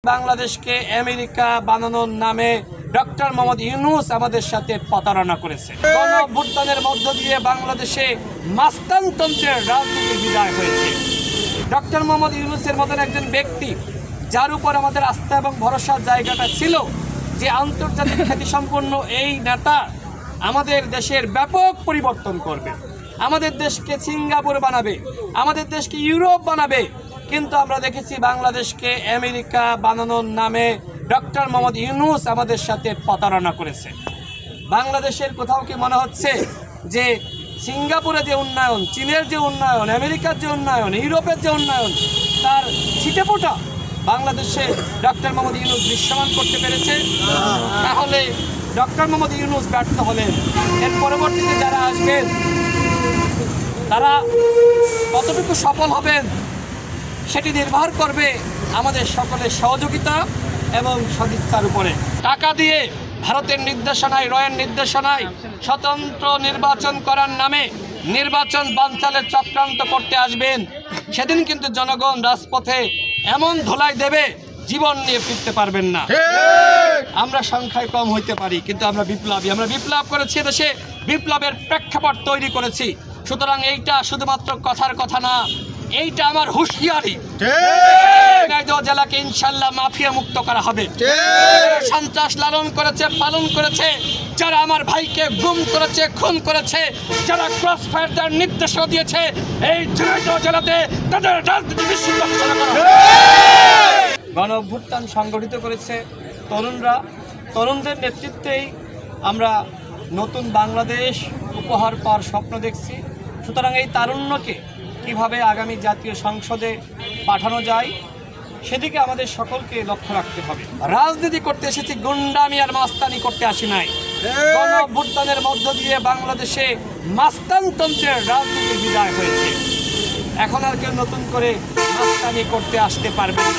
বাংলাদেশকে আমেরিকা বানানোর নামে ডক্টর মোহাম্মদ ইউনূস আমাদের সাথে প্রতারণা করেছে। গণঅভ্যুত্থানের মধ্য দিয়ে বাংলাদেশে মাস্তানতন্ত্রের রাজনীতির বিদায় হয়েছে। ডক্টর মোহাম্মদ ইউনূসের মতন একজন ব্যক্তি যার উপর আমাদের আস্থা এবং ভরসার জায়গাটা ছিল, যে আন্তর্জাতিক খ্যাতিসম্পন্ন এই নেতা আমাদের দেশের ব্যাপক পরিবর্তন করবে, আমাদের দেশকে সিঙ্গাপুর বানাবে, আমাদের দেশকে ইউরোপ বানাবে। কিন্তু আমরা দেখেছি বাংলাদেশকে আমেরিকা বানানোর নামে ডক্টর মোহাম্মদ ইউনূস আমাদের সাথে প্রতারণা করেছে। বাংলাদেশের কোথাও কি মনে হচ্ছে যে সিঙ্গাপুরে যে উন্নয়ন, চীনের যে উন্নয়ন, আমেরিকার যে উন্নয়ন, ইউরোপের যে উন্নয়ন, তার ছিটেফোঁটা বাংলাদেশে ডক্টর মোহাম্মদ ইউনূস দৃশ্যমান করতে পেরেছে? তাহলে ডক্টর মোহাম্মদ ইউনূস ব্যর্থ হলেন। এর পরবর্তীতে যারা আসবেন তারা কতটুকু সফল হবেন সেটি নির্ভর করবে আমাদের সকলের সহযোগিতা এবং সদিচ্ছার উপরে। টাকা দিয়ে ভারতের নির্দেশনায়, রয়ের নির্দেশনায় স্বতন্ত্র নির্বাচন করার নামে নির্বাচন বানচালের চক্রান্ত করতে আসবেন, সেদিন কিন্তু জনগণ রাজপথে এমন ধোলাই দেবে জীবন নিয়ে ফিরতে পারবেন না। আমরা সংখ্যায় কম হইতে পারি, কিন্তু আমরা বিপ্লবী, আমরা বিপ্লব করেছি, দেশে বিপ্লবের প্রেক্ষাপট তৈরি করেছি। সুতরাং এইটা শুধুমাত্র কথার কথা না, এইটা আমার হুঁশিয়ারি। জেলাকে ইনশাল্লাহ মাফিয়া মুক্ত করা হবে। সন্ত্রাস লালন করেছে, পালন করেছে, যারা আমার ভাইকে গুম করেছে, খুন করেছে, যারা ক্রস ফায়ার দেওয়ার নির্দেশও দিয়েছে, এই জেলাতে তাদের রাজনীতি নিষিদ্ধ ঘোষণা করা হবে। গণ অভ্যুত্থান সংগঠিত করেছে তরুণরা। তরুণদের নেতৃত্বেই আমরা নতুন বাংলাদেশ উপহার পাওয়ার স্বপ্ন দেখছি। সুতরাং এই তারুণ্যকে কিভাবে আগামী জাতীয় সংসদে পাঠানো যায় সেদিকে আমাদের সকলকে লক্ষ্য রাখতে হবে। রাজনীতি করতে এসেছি, গুন্ডামি আর মাস্তানি করতে আসি নাই। গণ অভ্যুত্থানের মধ্য দিয়ে বাংলাদেশে মাস্তানতন্ত্রের রাজনীতির বিদায় হয়েছে। এখন আর কেউ নতুন করে মাস্তানি করতে আসতে পারবে না।